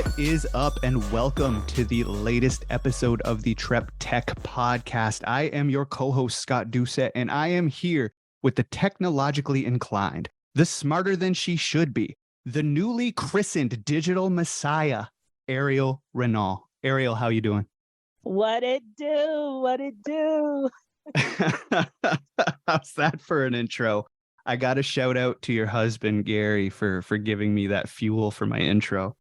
What is up, and welcome to the latest episode of the TrepTECH podcast. I am your co-host, Scott Doucette, and I am here with the technologically inclined, the smarter than she should be, the newly christened digital messiah, Airial Renault. Airial, how you doing? What it do? What it do? How's that for an intro? I got to shout out to your husband, Gary, for giving me that fuel for my intro.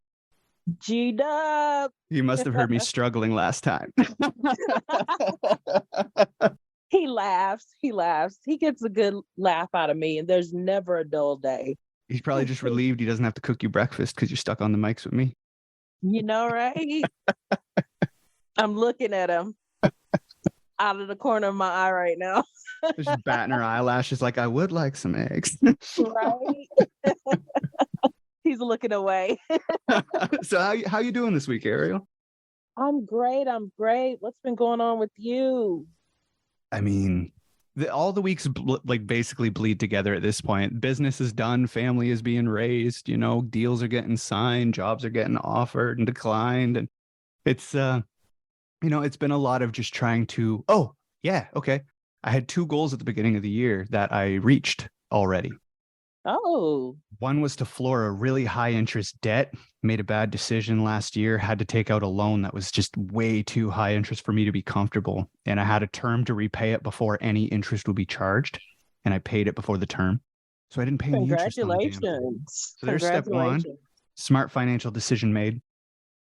G-Dub. He must have heard me struggling last time. He laughs. He gets a good laugh out of me, and there's never a dull day. He's probably just relieved he doesn't have to cook you breakfast because you're stuck on the mics with me. You know, right? I'm looking at him out of the corner of my eye right now. Just batting her eyelashes like, I would like some eggs. Right? He's looking away. So how you doing this week, Airial? I'm great. What's been going on with you? I mean, all the weeks basically bleed together at this point. Business is done. Family is being raised. You know, deals are getting signed. Jobs are getting offered and declined. And it's, it's been a lot of just trying to, I had 2 goals at the beginning of the year that I reached already. Oh. One was to floor a really high interest debt. Made a bad decision last year, had to take out a loan that was just way too high interest for me to be comfortable. And I had a term to repay it before any interest would be charged. And I paid it before the term. So I didn't pay any interest on the damn thing. Congratulations. So there's step one, smart financial decision made.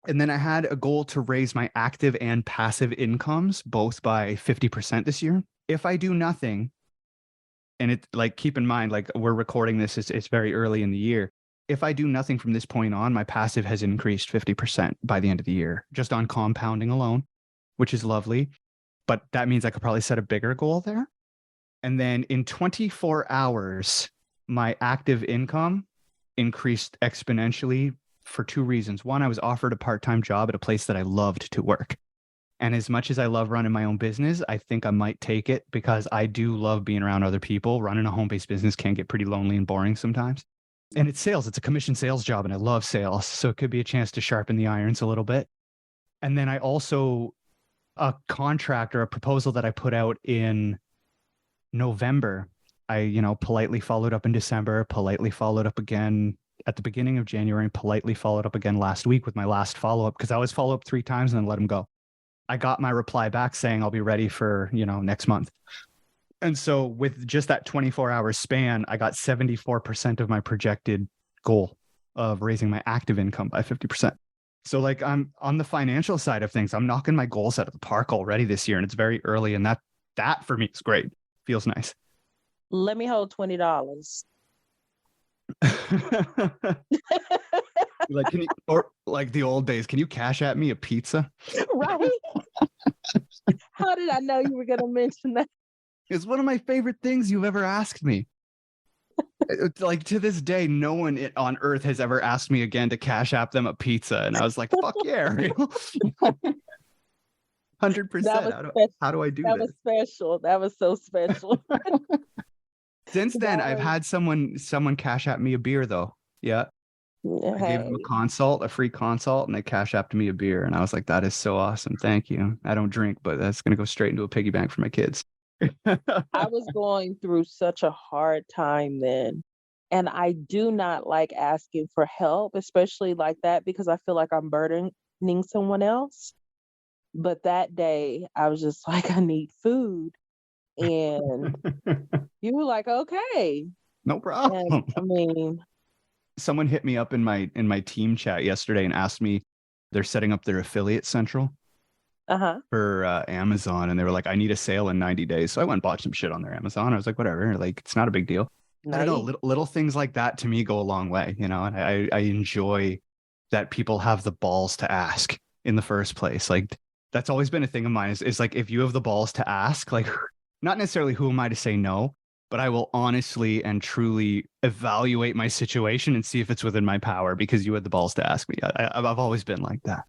And then I had a goal to raise my active and passive incomes both by 50% this year. If I do nothing, and it keep in mind, we're recording this, it's very early in the year. If I do nothing from this point on, my passive has increased 50% by the end of the year, just on compounding alone, which is lovely. But that means I could probably set a bigger goal there. And then in 24 hours, my active income increased exponentially for 2 reasons. One, I was offered a part-time job at a place that I loved to work. And as much as I love running my own business, I think I might take it because I do love being around other people. Running a home-based business can get pretty lonely and boring sometimes. And it's sales. It's a commission sales job, and I love sales. So it could be a chance to sharpen the irons a little bit. And then I also, a contract or a proposal that I put out in November, I, politely followed up in December, politely followed up again at the beginning of January, and politely followed up again last week with my last follow-up, because I always follow up 3 times and then let them go. I got my reply back saying I'll be ready for, next month. And so with just that 24-hour span, I got 74% of my projected goal of raising my active income by 50%. So I'm on the financial side of things, I'm knocking my goals out of the park already this year, and it's very early, and that for me is great. Feels nice. Let me hold $20. Can you, or like the old days, can you cash at me a pizza? Right? How did I know you were going to mention that? It's one of my favorite things you've ever asked me. To this day, no one on earth has ever asked me again to cash app them a pizza. And I was like, fuck yeah. 100%. How do I do that? That was special. That was so special. Since then, I've had someone cash app me a beer, though. Yeah. I gave them a free consult, and they cash apped me a beer. And I was like, that is so awesome. Thank you. I don't drink, but that's going to go straight into a piggy bank for my kids. I was going through such a hard time then. And I do not like asking for help, especially like that, because I feel like I'm burdening someone else. But that day, I was just like, I need food. And you were like, okay. No problem. And, someone hit me up in my team chat yesterday and asked me, they're setting up their affiliate central for Amazon, and they were like, I need a sale in 90 days. So I went and bought some shit on their Amazon. I was like, whatever, it's not a big deal. Nice. I don't know, little things like that to me go a long way, and I enjoy that people have the balls to ask in the first place. That's always been a thing of mine is if you have the balls to ask, not necessarily who am I to say no, but I will honestly and truly evaluate my situation and see if it's within my power because you had the balls to ask me. I've always been like that.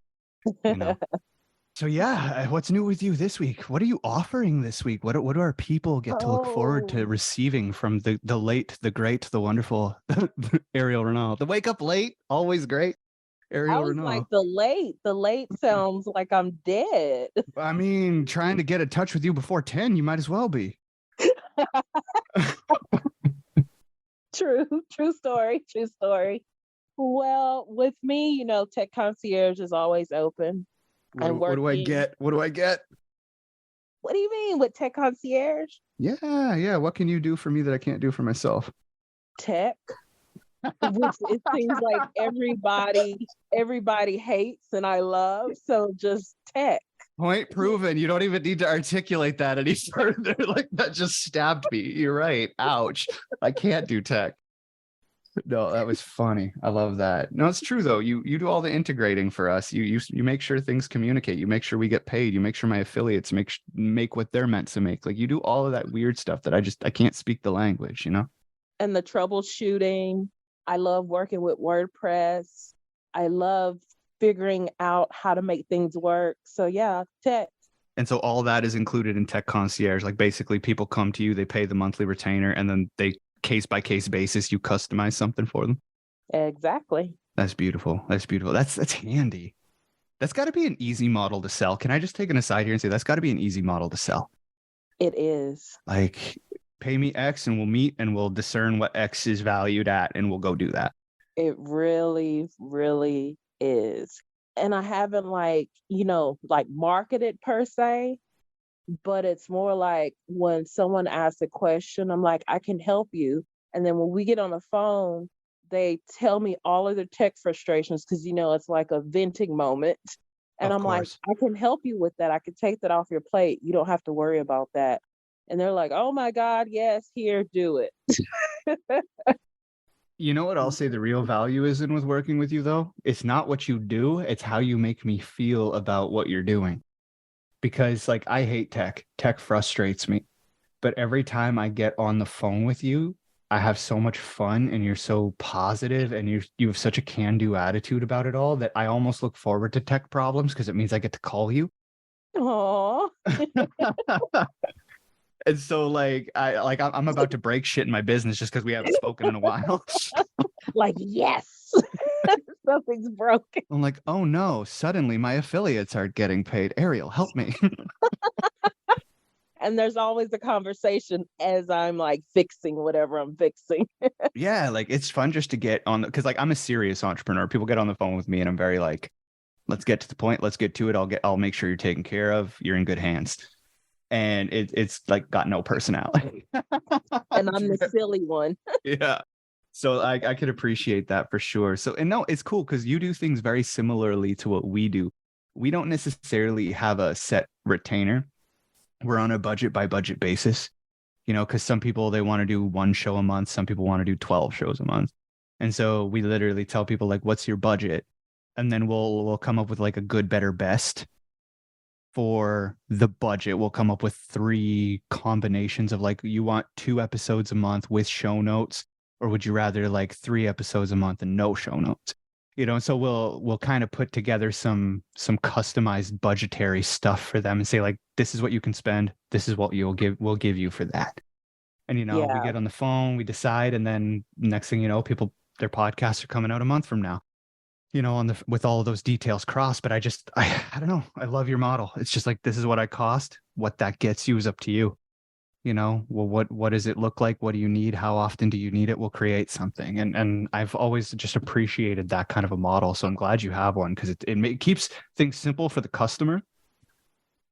So yeah, what's new with you this week? What are you offering this week? What do our people get to look forward to receiving from the late, the great, the wonderful Airial Renault? The wake up late, always great. I Ariel was like, Renault. the late sounds like I'm dead. I mean, trying to get in touch with you before 10, you might as well be. True, true story, true story. Well, with me, Tech Concierge is always open. I'm What do I working. get? What do I get? What do you mean with Tech Concierge? Yeah. What can you do for me that I can't do for myself? Tech, which it seems like everybody hates and I love. So just tech. Point proven. You don't even need to articulate that any further. Like that just stabbed me. You're right. Ouch. I can't do tech. No, that was funny. I love that. No, it's true though. You do all the integrating for us. You make sure things communicate. You make sure we get paid. You make sure my affiliates make what they're meant to make. Like you do all of that weird stuff that I can't speak the language, you know? And the troubleshooting. I love working with WordPress. I love figuring out how to make things work. So yeah, tech. And so all that is included in Tech Concierge. Like basically people come to you, they pay the monthly retainer, and then they case by case basis, you customize something for them. Exactly. That's beautiful. That's beautiful. That's handy. That's got to be an easy model to sell. Can I just take an aside here and say that's got to be an easy model to sell? It is. Like pay me X and we'll meet and we'll discern what X is valued at and we'll go do that. It really, really is. And I haven't like marketed per se, but it's more like when someone asks a question, I'm like, I can help you. And then when we get on the phone, they tell me all of their tech frustrations because, it's like a venting moment. And Of I'm like, course. I can help you with that. I can take that off your plate. You don't have to worry about that. And they're like, oh my God, yes, here, do it. You know what I'll say the real value is in with working with you though? It's not what you do, it's how you make me feel about what you're doing. Because like I hate tech. Tech frustrates me. But every time I get on the phone with you, I have so much fun and you're so positive and you have such a can-do attitude about it all that I almost look forward to tech problems because it means I get to call you. Aw. And so I'm about to break shit in my business just because we haven't spoken in a while. Like, yes, something's broken. I'm like, oh no, suddenly my affiliates aren't getting paid. Ariel, help me. And there's always a conversation as I'm like fixing whatever I'm fixing. Yeah, like it's fun just to get on because like I'm a serious entrepreneur. People get on the phone with me and I'm very like, let's get to the point, let's get to it. I'll make sure you're taken care of. You're in good hands. And it's like got no personality. And I'm the silly one. Yeah. So I could appreciate that for sure. So and no, it's cool because you do things very similarly to what we do. We don't necessarily have a set retainer. We're on a budget by budget basis, because some people they want to do one show a month, some people want to do 12 shows a month. And so we literally tell people like, what's your budget? And then we'll come up with like a good, better, best for the budget. We'll come up with 3 combinations of like, you want 2 episodes a month with show notes, or would you rather like 3 episodes a month and no show notes? So we'll kind of put together some customized budgetary stuff for them and say like, this is what you can spend, this is what we'll give you for that. And we Yeah. get on the phone, we decide, and then next thing you know, people, their podcasts are coming out a month from now. With all of those details crossed. But I don't know. I love your model. It's just like, this is what I cost. What that gets you is up to you. Well, what does it look like? What do you need? How often do you need it? We'll create something. And I've always just appreciated that kind of a model. So I'm glad you have one because it keeps things simple for the customer.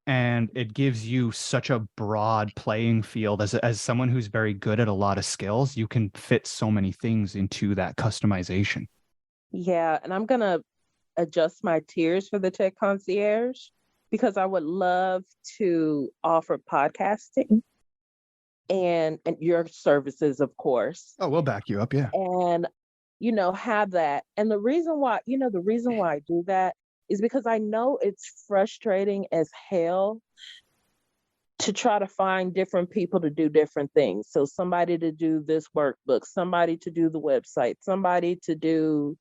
And it gives you such a broad playing field as someone who's very good at a lot of skills. You can fit so many things into that customization. Yeah. And I'm going to adjust my tiers for the Tech Concierge because I would love to offer podcasting and your services, of course. Oh, we'll back you up. Yeah. And, have that. And the reason why I do that is because I know it's frustrating as hell to try to find different people to do different things. So somebody to do this workbook, somebody to do the website, somebody to do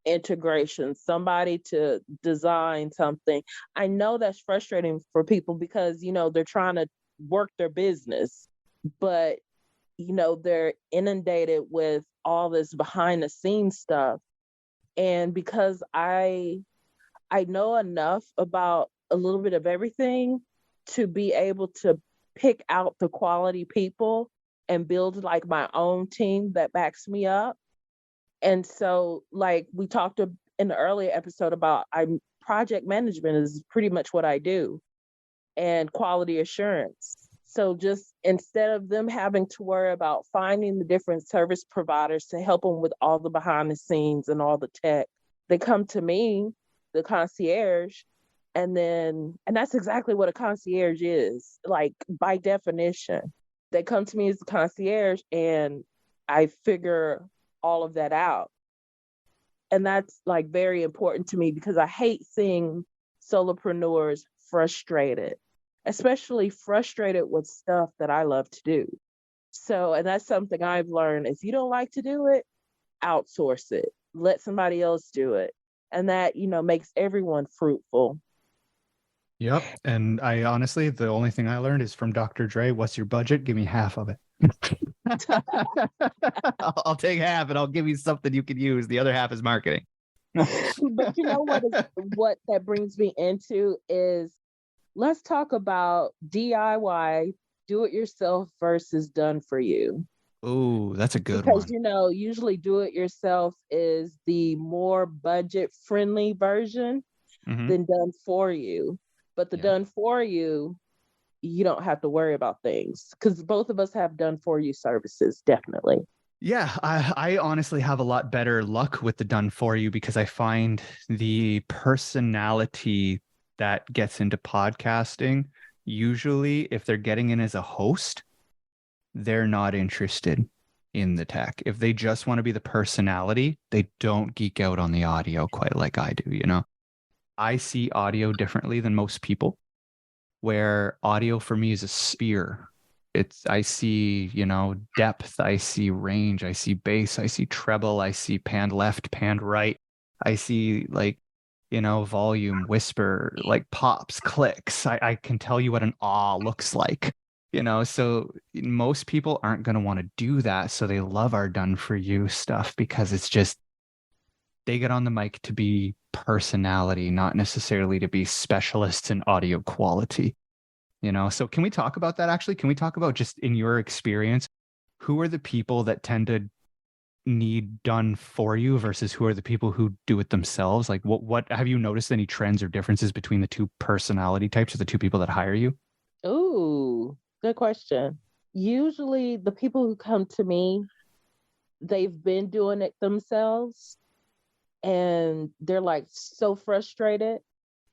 integration, somebody to design something. I know that's frustrating for people because, they're trying to work their business, but, they're inundated with all this behind the scenes stuff. And because I know enough about a little bit of everything to be able to pick out the quality people and build like my own team that backs me up. And so, like we talked in the earlier episode about, I'm project management is pretty much what I do, and quality assurance. So just instead of them having to worry about finding the different service providers to help them with all the behind the scenes and all the tech, they come to me, the concierge, and that's exactly what a concierge is, like by definition. They come to me as the concierge and I figure all of that out. And that's like very important to me because I hate seeing solopreneurs frustrated, especially frustrated with stuff that I love to do. So, and that's something I've learned. If you don't like to do it, outsource it, let somebody else do it. And that, makes everyone fruitful. Yep. And I honestly, the only thing I learned is from Dr. Dre, what's your budget? Give me half of it. I'll take half and I'll give you something you can use. The other half is marketing. But you know what that brings me into is, let's talk about DIY, do it yourself versus done for you. Oh, that's a good Because one. usually do it yourself is the more budget friendly version Mhm. than done for you. But the Yeah. done for you don't have to worry about things, because both of us have done for you services, definitely. Yeah, I honestly have a lot better luck with the done for you because I find the personality that gets into podcasting, usually if they're getting in as a host, they're not interested in the tech. If they just want to be the personality, they don't geek out on the audio quite like I do, you know? I see audio differently than most people, where audio for me is a sphere. I see, depth, I see range, I see bass, I see treble, I see panned left, panned right. I see volume, whisper, like pops, clicks. I can tell you what an ah looks like. So most people aren't going to want to do that. So they love our done for you stuff because it's just they get on the mic to be personality, not necessarily to be specialists in audio quality. So can we talk about that actually? Can we talk about, just in your experience, who are the people that tend to need done for you versus who are the people who do it themselves? Like what have you noticed any trends or differences between the two personality types of the two people that hire you? Ooh, good question. Usually the people who come to me, they've been doing it themselves and they're like so frustrated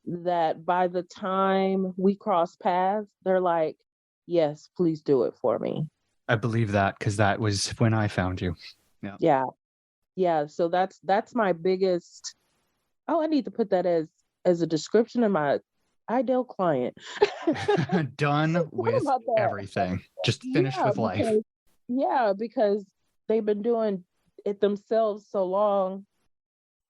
that by the time we cross paths, they're like, yes, please do it for me. I believe that because that was when I found you. Yeah. Yeah. Yeah. So that's my biggest. Oh, I need to put that as a description of my ideal client. Done What with about that? everything. Just finished Yeah, with life. because they've been doing it themselves so long.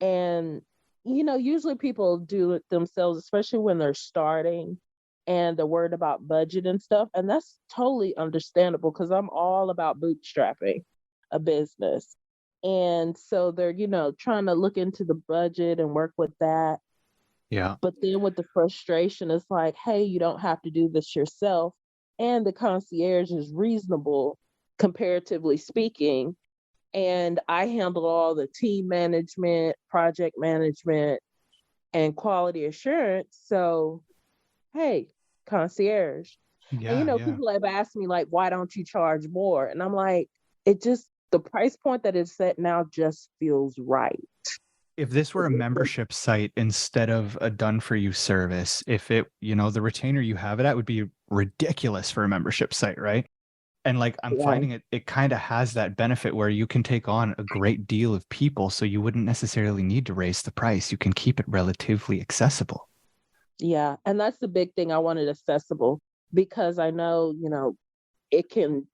And usually people do it themselves, especially when they're starting and they're worried about budget and stuff. And that's totally understandable because I'm all about bootstrapping a business. And so they're, trying to look into the budget and work with that. Yeah. But then with the frustration, it's like, hey, you don't have to do this yourself. And the concierge is reasonable, comparatively speaking. And I handle all the team management, project management, and quality assurance. So, hey, concierge. And Yeah. Yeah. people have asked me, like, why don't you charge more? And I'm like, the price point that it's set now just feels right. If this were a membership site instead of a done for you service, if it, the retainer you have it at would be ridiculous for a membership site, right? And like I'm Yeah. finding it kind of has that benefit where you can take on a great deal of people, so you wouldn't necessarily need to raise the price. You can keep it relatively accessible. Yeah. And that's the big thing. I want it accessible because I know,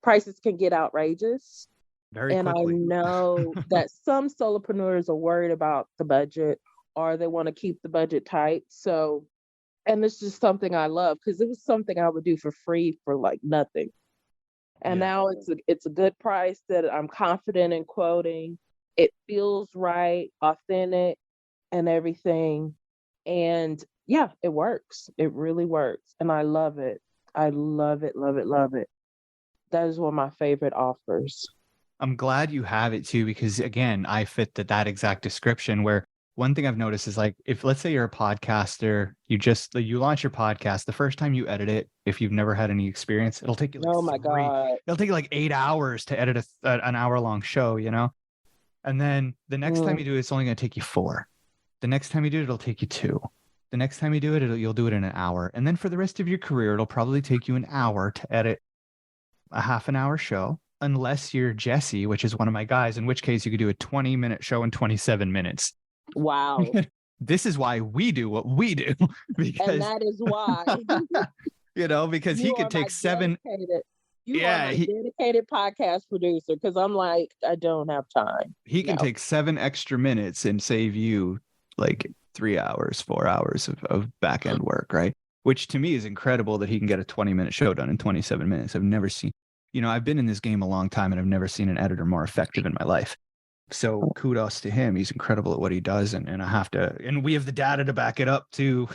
prices can get outrageous. Very And I quickly. know that some solopreneurs are worried about the budget or they want to keep the budget tight. So, and it's just something I love because it was something I would do for free for like nothing. And Yeah. now it's a good price that I'm confident in quoting. It feels right, authentic, and everything. And yeah, it works. It really works. And I love it. I love it, love it, love it. That is one of my favorite offers. I'm glad you have it too, because again, I fit that exact description where one thing I've noticed is like, if let's say you're a podcaster, you launch your podcast, the first time you edit it, if you've never had any experience, it'll take you like Oh my God. it'll take you like 8 hours to edit an hour long show, you know? And then the next time Mm, you do it, it's only going to take you 4. The next time you do it, it'll take you 2. The next time you do it, you'll do it in an hour. And then for the rest of your career, it'll probably take you an hour to edit a half an hour show, unless you're Jesse, which is one of my guys, in which case you could do a 20-minute show in 27 minutes. wow. This is why we do what we do, And because that is why because he you could are my take 7. dedicated, you are Yeah, my dedicated podcast producer, because I'm like, I don't have time. he can No. take 7 extra minutes and save you like 3 hours, 4 hours of back end work, right? Which to me is incredible that he can get a 20-minute show done in 27 minutes. I've never seen, I've been in this game a long time and I've never seen an editor more effective in my life. So kudos to him. He's incredible at what he does. And and we have the data to back it up too.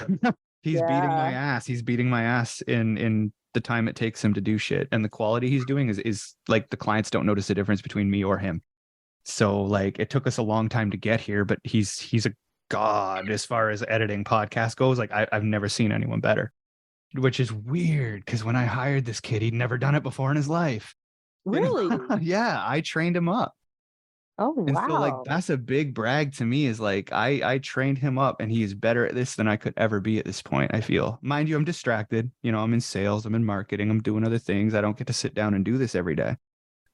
He's beating my ass. He's beating my ass in the time it takes him to do shit. And the quality he's doing is like the clients don't notice the difference between me or him. So like it took us a long time to get here, but he's a god as far as editing podcast goes. Like I've never seen anyone better, which is weird because when I hired this kid, he'd never done it before in his life. Really? Yeah, I trained him up. Oh, And so like wow. that's a big brag to me, is like I trained him up and he is better at this than I could ever be at this point, I feel. Mind you, I'm distracted. I'm in sales, I'm in marketing, I'm doing other things. I don't get to sit down and do this every day.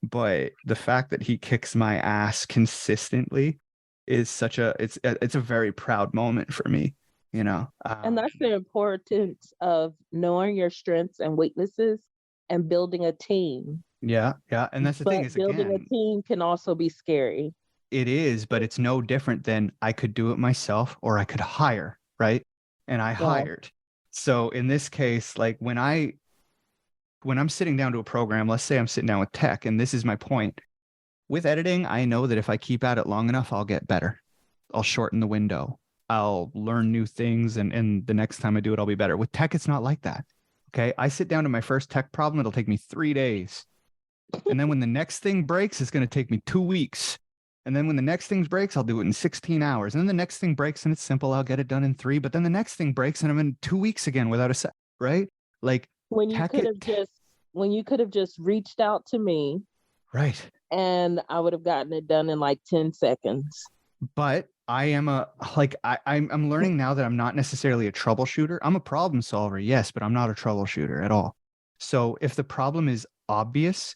But the fact that he kicks my ass consistently is it's a very proud moment for me, And that's the importance of knowing your strengths and weaknesses and building a team. yeah, and that's the thing But is, building a again, team can also be scary. it is, but it's no different than I could do it myself or I could hire, right? And I Yeah. hired. So in this case, like when I'm sitting down to a program, let's say I'm sitting down with tech, and this is my point. With editing, I know that if I keep at it long enough, I'll get better. I'll shorten the window. I'll learn new things, and the next time I do it, I'll be better. With tech, it's not like that. Okay. I sit down to my first tech problem, it'll take me 3 days. And then when the next thing breaks, it's going to take me 2 weeks. And then when the next thing breaks, I'll do it in 16 hours. And then the next thing breaks and it's simple. I'll get it done in 3. But then the next thing breaks and I'm in 2 weeks again without a set, right? Like When you tech could it. have just when you could have just reached out to me Right. and I would have gotten it done in like 10 seconds. But I am I'm learning now that I'm not necessarily a troubleshooter. I'm a problem solver, yes, but I'm not a troubleshooter at all. So if the problem is obvious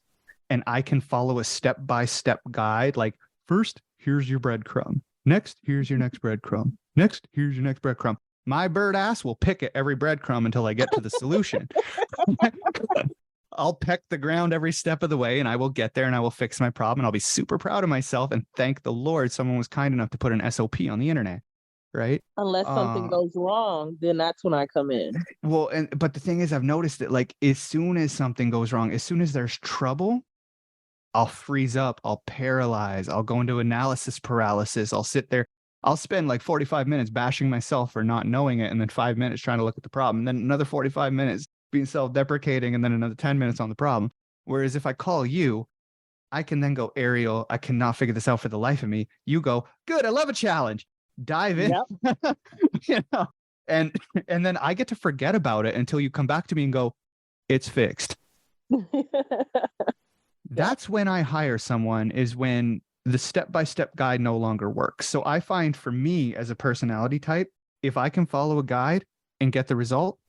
and I can follow a step-by-step guide, like first, here's your breadcrumb. Next, here's your next breadcrumb. Next, here's your next breadcrumb. My bird ass will pick at every breadcrumb until I get to the solution. I'll peck the ground every step of the way and I will get there and I will fix my problem. And I'll be super proud of myself and thank the Lord someone was kind enough to put an SOP on the internet. Right. Unless something goes wrong, then that's when I come in. Well, but the thing is, I've noticed that like as soon as something goes wrong, as soon as there's trouble, I'll freeze up, I'll paralyze, I'll go into analysis paralysis. I'll sit there, I'll spend like 45 minutes bashing myself for not knowing it, and then 5 minutes trying to look at the problem, and then another 45 minutes being self-deprecating, and then another 10 minutes on the problem. Whereas if I call you, I can then go, Ariel, I cannot figure this out for the life of me. You go, good, I love a challenge. Dive in. Yep. And then I get to forget about it until you come back to me and go, it's fixed. That's when I hire someone, is when the step-by-step guide no longer works. So I find for me as a personality type, if I can follow a guide and get the result,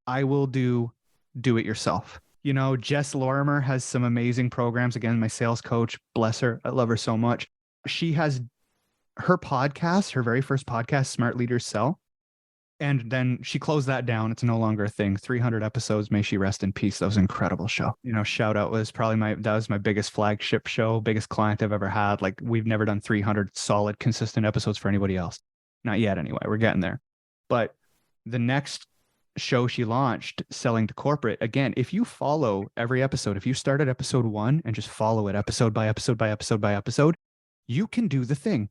I will do it yourself. Jess Lorimer has some amazing programs. Again, my sales coach, bless her. I love her so much. She has her podcast, her very first podcast, Smart Leaders Sell. And then she closed that down. It's no longer a thing. 300 episodes. May she rest in peace. That was an incredible show. Shout out was probably that was my biggest flagship show, biggest client I've ever had. Like we've never done 300 solid, consistent episodes for anybody else. Not yet anyway. We're getting there. But the next show she launched, Selling to Corporate, again, if you follow every episode, if you start at episode 1 and just follow it episode by episode by episode by episode, you can do the thing.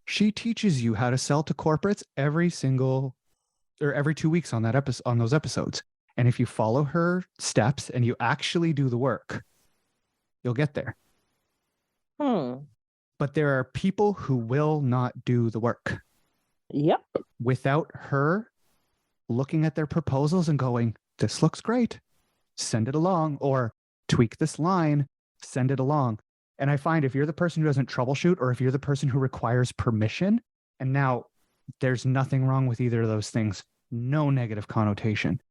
She teaches you how to sell to corporates every 2 weeks on that episode, on those episodes. And if you follow her steps and you actually do the work, you'll get there. But there are people who will not do the work. Yep. Without her looking at their proposals and going, this looks great, send it along, or tweak this line, send it along. And I find if you're the person who doesn't troubleshoot, or if you're the person who requires permission, and now there's nothing wrong with either of those things, no negative connotation.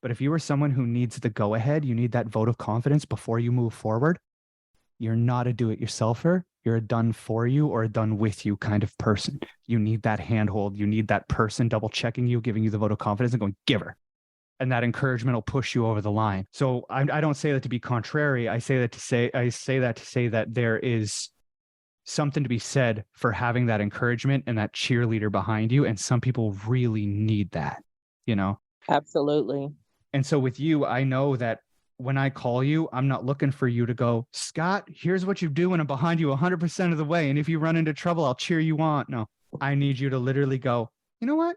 But if you are someone who needs the go ahead, you need that vote of confidence before you move forward, you're not a do-it-yourselfer. You're a done for you or a done with you kind of person. You need that handhold. You need that person double checking you, giving you the vote of confidence and going, give her. And that encouragement will push you over the line. So I don't say that to be contrary. I say that to say that there is something to be said for having that encouragement and that cheerleader behind you. And some people really need that, you know? Absolutely. And so with you, I know that when I call you, I'm not looking for you to go, Scott, here's what you do, and I'm behind you 100% of the way. And if you run into trouble, I'll cheer you on. No, I need you to literally go, you know what?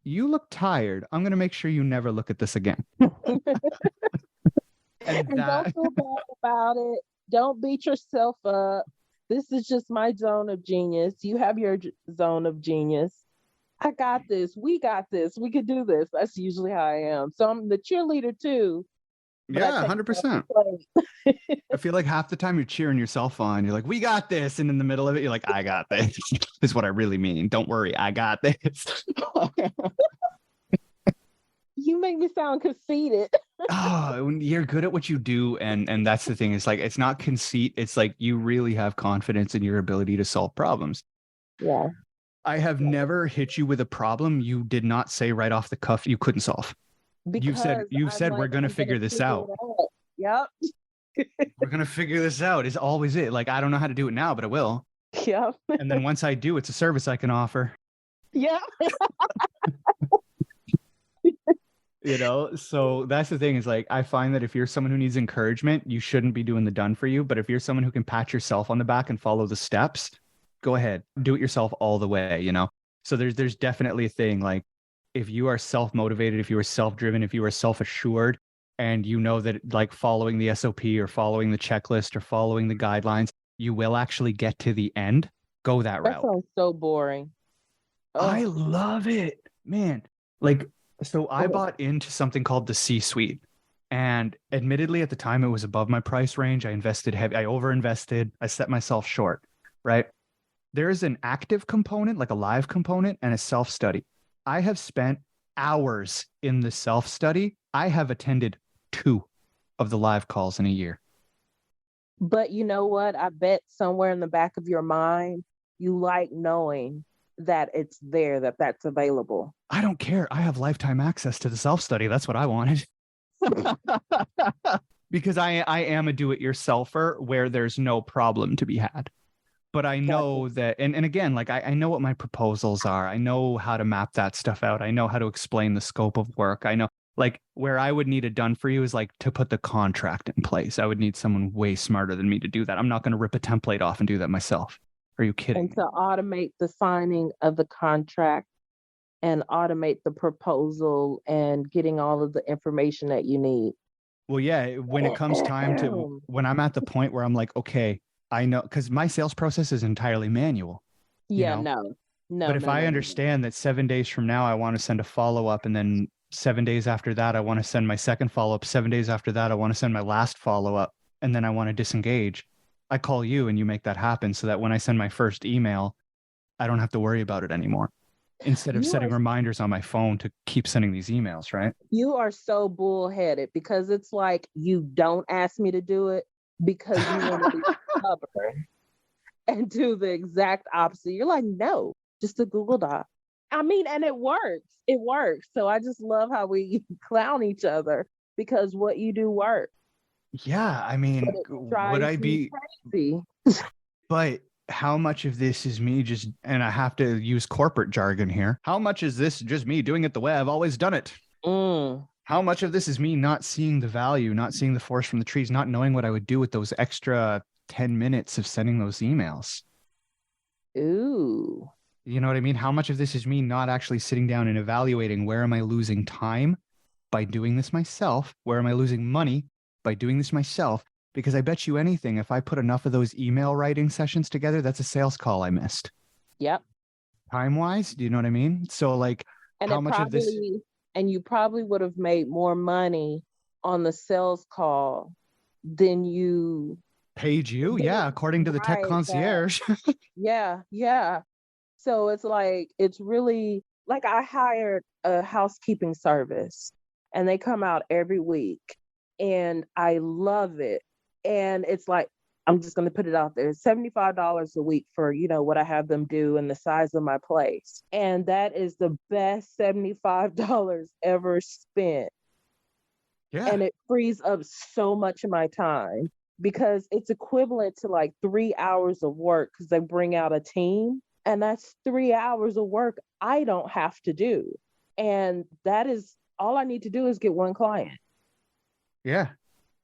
You look tired. I'm going to make sure you never look at this again. And don't feel bad about it. Don't beat yourself up. This is just my zone of genius. You have your zone of genius. I got this. We got this. We could do this. That's usually how I am. So I'm the cheerleader too. Yeah, 100%. I feel like half the time you're cheering yourself on. You're like, we got this. And in the middle of it, you're like, I got this. Is what I really mean. Don't worry. I got this. You make me sound conceited. Oh, you're good at what you do. And that's the thing. It's like, it's not conceit. It's like you really have confidence in your ability to solve problems. Yeah. I have never hit you with a problem you did not say right off the cuff you couldn't solve. Because you've said we're going to figure this out. Yep. We're going to figure this out is always it. Like, I don't know how to do it now, but I will. Yep. And then once I do, it's a service I can offer. Yeah. You know, so that's the thing is like, I find that if you're someone who needs encouragement, you shouldn't be doing the done for you. But if you're someone who can pat yourself on the back and follow the steps, go ahead, do it yourself all the way, you know? So there's definitely a thing like, if you are self-motivated, if you are self-driven, if you are self-assured, and you know that like following the SOP or following the checklist or following the guidelines, you will actually get to the end, go that route. That sounds so boring. I love it, man. Like, so I bought into something called the C-Suite. And admittedly, at the time, it was above my price range. I invested heavy. I overinvested. I set myself short, right? There is an active component, like a live component, and a self-study. I have spent hours in the self-study. I have attended 2 of the live calls in a year. But you know what? I bet somewhere in the back of your mind, you like knowing that it's there, that's available. I don't care. I have lifetime access to the self-study. That's what I wanted. Because I am a do-it-yourselfer where there's no problem to be had. But I know that, and again, like I know what my proposals are. I know how to map that stuff out. I know how to explain the scope of work. I know like where I would need it done for you is like to put the contract in place. I would need someone way smarter than me to do that. I'm not going to rip a template off and do that myself. Are you kidding? And to automate the signing of the contract and automate the proposal and getting all of the information that you need. Well, yeah, when it comes time to, when I'm at the point where I'm like, okay, I know, because my sales process is entirely manual. Yeah, you know? No. But if I understand that 7 days from now, I want to send a follow-up, and then 7 days after that, I want to send my second follow-up. 7 days after that, I want to send my last follow-up, and then I want to disengage. I call you and you make that happen so that when I send my first email, I don't have to worry about it anymore. Instead of setting reminders on my phone to keep sending these emails, right? You are so bullheaded because it's like you don't ask me to do it because you want to be stubborn and do the exact opposite. You're like, no, just a Google Doc. I mean, and it works. It works. So I just love how we clown each other because what you do works. Yeah, I mean, would I be crazy? But how much of this is me just, and I have to use corporate jargon here, how much is this just me doing it the way I've always done it? How much of this is me not seeing the value, not seeing the forest from the trees, not knowing what I would do with those extra 10 minutes of sending those emails? Ooh. You know what I mean? How much of this is me not actually sitting down and evaluating, where am I losing time by doing this myself? Where am I losing money by doing this myself? Because I bet you anything, if I put enough of those email writing sessions together, that's a sales call I missed. Yep. Time wise, do you know what I mean? So, like, And how it much of this probably, and you probably would have made more money on the sales call than you, paid you? than, Yeah, according to the tech right, that, concierge. yeah, yeah. So it's like, it's really like I hired a housekeeping service and they come out every week and I love it. And it's like, I'm just going to put it out there, $75 a week for, what I have them do and the size of my place. And that is the best $75 ever spent. Yeah. And it frees up so much of my time because it's equivalent to like 3 hours of work because they bring out a team and that's 3 hours of work I don't have to do. And that is all I need to do is get one client. Yeah,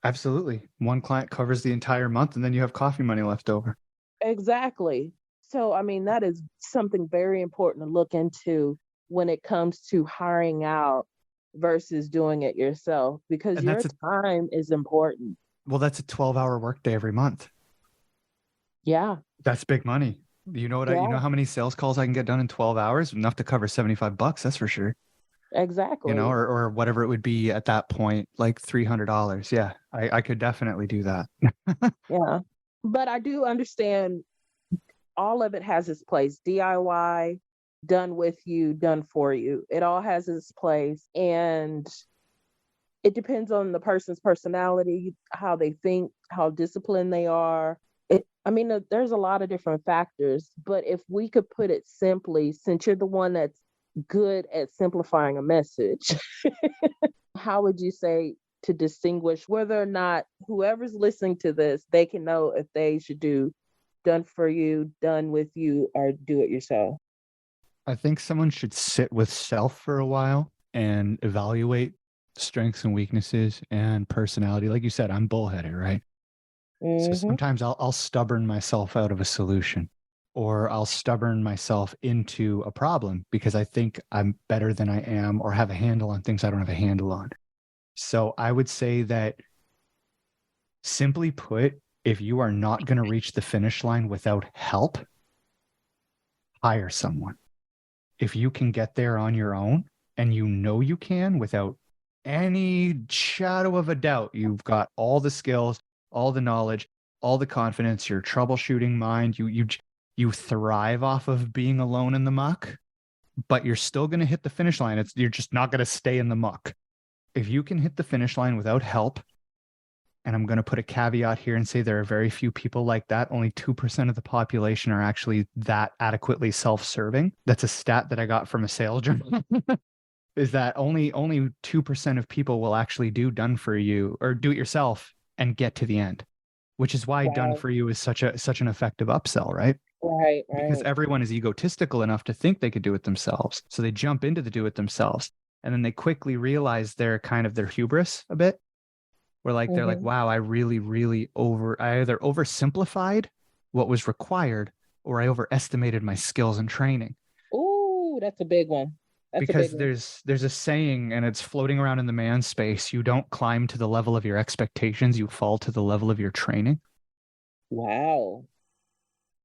absolutely. One client covers the entire month and then you have coffee money left over. Exactly. So, I mean, that is something very important to look into when it comes to hiring out versus doing it yourself because And your time is important. that's a 12-hour workday every month. Yeah. That's big money. You know Yeah. how many sales calls I can get done in 12 hours? Enough to cover $75, that's for sure. Exactly. Or whatever it would be at that point, like $300. Yeah, I could definitely do that. Yeah. But I do understand all of it has its place. DIY, done with you, done for you. It all has its place. And it depends on the person's personality, how they think, how disciplined they are. I mean, there's a lot of different factors, but if we could put it simply, since you're the one that's good at simplifying a message, how would you say to distinguish whether or not whoever's listening to this, they can know if they should do done for you, done with you, or do it yourself? I think someone should sit with self for a while and evaluate strengths and weaknesses and personality. Like you said, I'm bullheaded, right? So Mm-hmm. sometimes I'll stubborn myself out of a solution, or I'll stubborn myself into a problem because I think I'm better than I am or have a handle on things I don't have a handle on. So I would say that, simply put, if you are not going to reach the finish line without help, hire someone. If you can get there on your own and you know you can without any shadow of a doubt, you've got all the skills, all the knowledge, all the confidence, your troubleshooting mind, you thrive off of being alone in the muck, but you're still going to hit the finish line. You're just not going to stay in the muck. If you can hit the finish line without help, and I'm going to put a caveat here and say there are very few people like that. Only 2% of the population are actually that adequately self-serving. That's a stat that I got from a sales journal. Is that only 2% of people will actually do done for you or do it yourself and get to the end, which is why done Wow. for you is such an effective upsell, right? Right, Because right. everyone is egotistical enough to think they could do it themselves. So they jump into the do it themselves. And then they quickly realize their hubris a bit, where like they're like, Mm-hmm. wow, I either oversimplified what was required or I overestimated my skills and training. Ooh, that's a big one. That's a big Because one. there's a saying and it's floating around in the man space: you don't climb to the level of your expectations, you fall to the level of your training. Wow.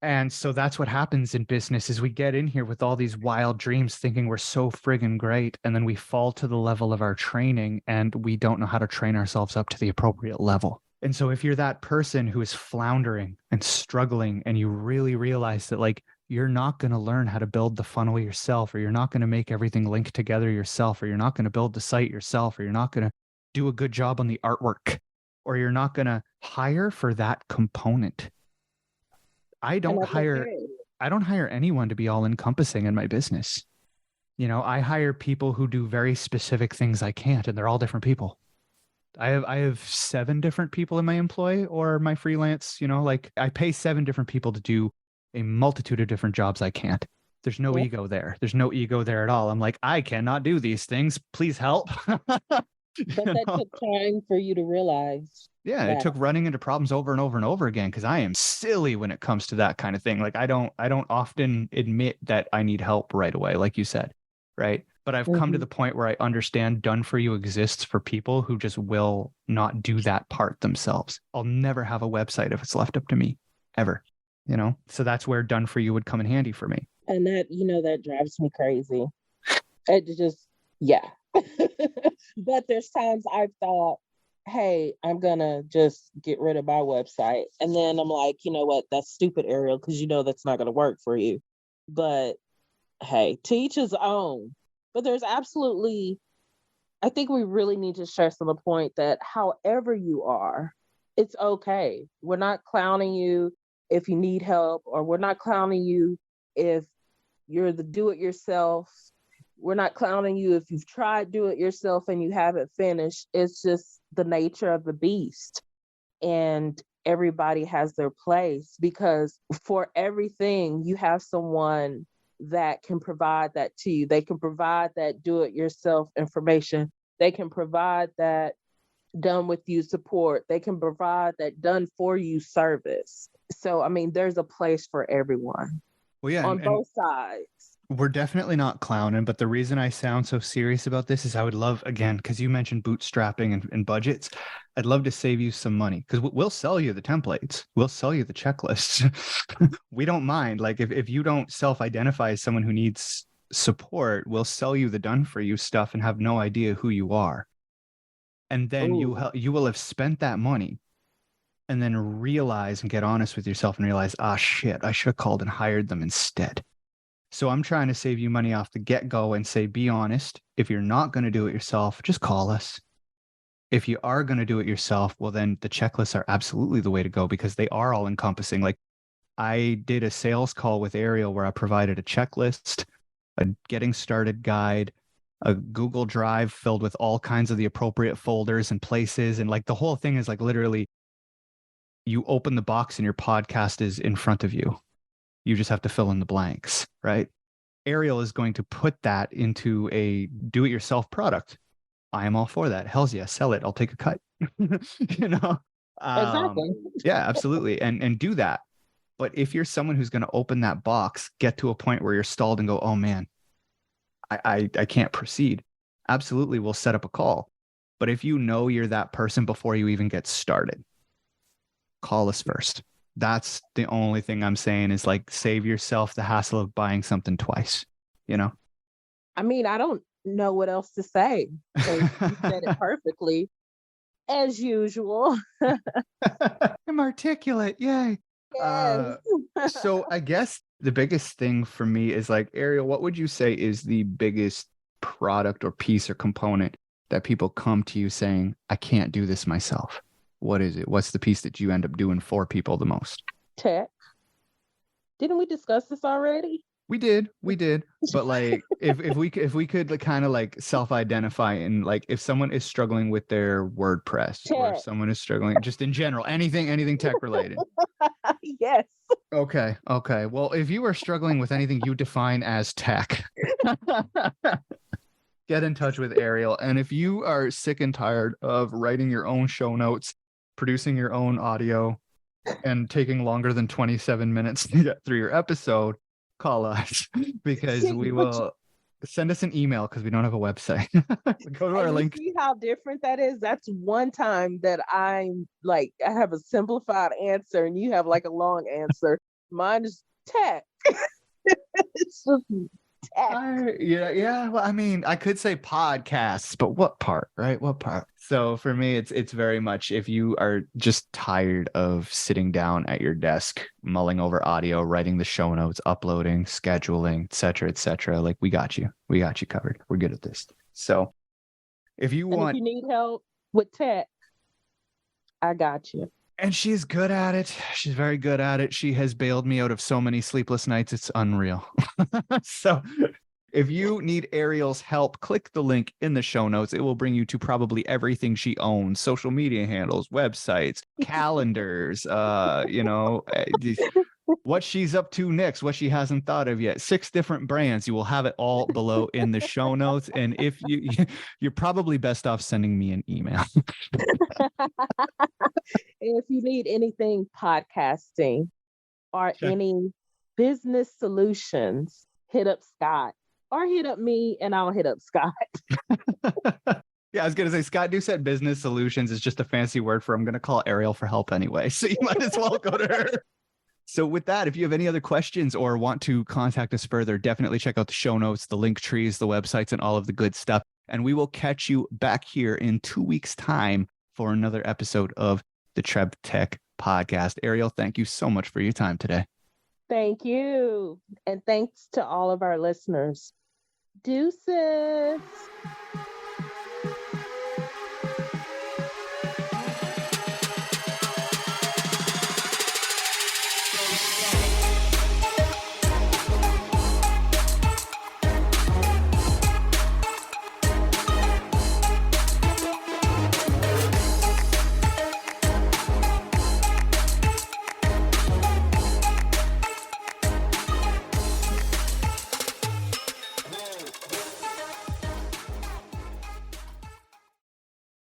And so that's what happens in business is we get in here with all these wild dreams thinking we're so friggin' great, and then we fall to the level of our training and we don't know how to train ourselves up to the appropriate level. And so if you're that person who is floundering and struggling and you really realize that like you're not going to learn how to build the funnel yourself, or you're not going to make everything link together yourself, or you're not going to build the site yourself, or you're not going to do a good job on the artwork, or you're not going to hire for that component. I And don't that's hire okay. I don't hire anyone to be all encompassing in my business. I hire people who do very specific things I can't, and they're all different people. I have 7 different people in my employ or my freelance, like I pay 7 different people to do a multitude of different jobs I can't. There's no Yeah. ego there. There's no ego there at all. I'm like, I cannot do these things. Please help. But You that know? took time for you to realize Yeah, it that. took running into problems over and over and over again because I am silly when it comes to that kind of thing. Like I don't often admit that I need help right away, like you said, right? But I've come to Mhm. the point where I understand done for you exists for people who just will not do that part themselves. I'll never have a website if it's left up to me, ever. So that's where done for you would come in handy for me. And that, that drives me crazy. It just, yeah. But there's times I've thought, hey, I'm gonna just get rid of my website. And then I'm like, you know what? That's stupid, Ariel, because that's not gonna work for you. But hey, to each his own. But there's absolutely, I think we really need to stress on the point that however you are, it's okay. We're not clowning you if you need help, or we're not clowning you if you're the do it yourself. We're not clowning you if you've tried do it yourself and you haven't finished. It's just the nature of the beast. And everybody has their place, because for everything, you have someone that can provide that to you. They can provide that do it yourself information. They can provide that done with you support. They can provide that done for you service. So, I mean, there's a place for everyone Well, yeah, on and both sides. we're definitely not clowning, but the reason I sound so serious about this is I would love, again, because you mentioned bootstrapping and budgets, I'd love to save you some money because we'll sell you the templates. We'll sell you the checklists. We don't mind. Like if you don't self-identify as someone who needs support, we'll sell you the done for you stuff and have no idea who you are. And then Ooh. you will have spent that money and then realize and get honest with yourself and realize, ah, shit, I should have called and hired them instead. So I'm trying to save you money off the get-go and say, be honest. If you're not going to do it yourself, just call us. If you are going to do it yourself, well, then the checklists are absolutely the way to go because they are all encompassing. Like I did a sales call with Airial where I provided a checklist, a getting started guide, a Google Drive filled with all kinds of the appropriate folders and places. And like the whole thing is like literally you open the box and your podcast is in front of you. You just have to fill in the blanks, right? Airial is going to put that into a do-it-yourself product. I am all for that. Hell's yeah, sell it. I'll take a cut. you know, um, Exactly. yeah, absolutely, and do that. But if you're someone who's going to open that box, get to a point where you're stalled and go, oh man, I can't proceed. Absolutely, we'll set up a call. But if you know you're that person before you even get started, call us first. That's the only thing I'm saying is like save yourself the hassle of buying something twice, you know? I mean, I don't know what else to say, because you said it perfectly, as usual. I'm articulate. Yay. Yes. Uh, so I guess the biggest thing for me is like, Airial, what would you say is the biggest product or piece or component that people come to you saying, I can't do this myself? What is it? What's the piece that you end up doing for people the most? Tech. Didn't we discuss this already? We did. But like if we could like, kind of like self-identify and like if someone is struggling with their WordPress or if Tech. someone is struggling just in general, anything tech related. Yes. Okay. Well, if you are struggling with anything you define as tech, get in touch with Airial. And if you are sick and tired of writing your own show notes, producing your own audio, and taking longer than 27 minutes to get through your episode, call us because we But will send us an email because we don't have a website. Go to our and you link. see how different that is? That's one time that I'm like, I have a simplified answer and you have like a long answer. Mine is tech. It's just tech. Yeah. Well, I mean, I could say podcasts, but what part, right? What part? So for me, it's very much if you are just tired of sitting down at your desk, mulling over audio, writing the show notes, uploading, scheduling, et cetera, like we got you. We got you covered. We're good at this. So if you And if want, you need help with tech, I got you. and she's good at it. She's very good at it. She has bailed me out of so many sleepless nights. It's unreal. So if you need Airial's help, click the link in the show notes. It will bring you to probably everything she owns: social media handles, websites, calendars, what she's up to next, what she hasn't thought of yet. 6 different brands. You will have it all below in the show notes. And if you're probably best off sending me an email. If you need anything podcasting or Check. any business solutions, hit up Scott or hit up me and I'll hit up Scott. Yeah, I was going to say, Scott Doucette Business Solutions is just a fancy word for I'm going to call Airial for help anyway. So you might as well go to her. So with that, if you have any other questions or want to contact us further, definitely check out the show notes, the link trees, the websites, and all of the good stuff. And we will catch you back here in 2 weeks' time for another episode of the TrepTECH podcast. Airial, thank you so much for your time today. Thank you. And thanks to all of our listeners. Deuces.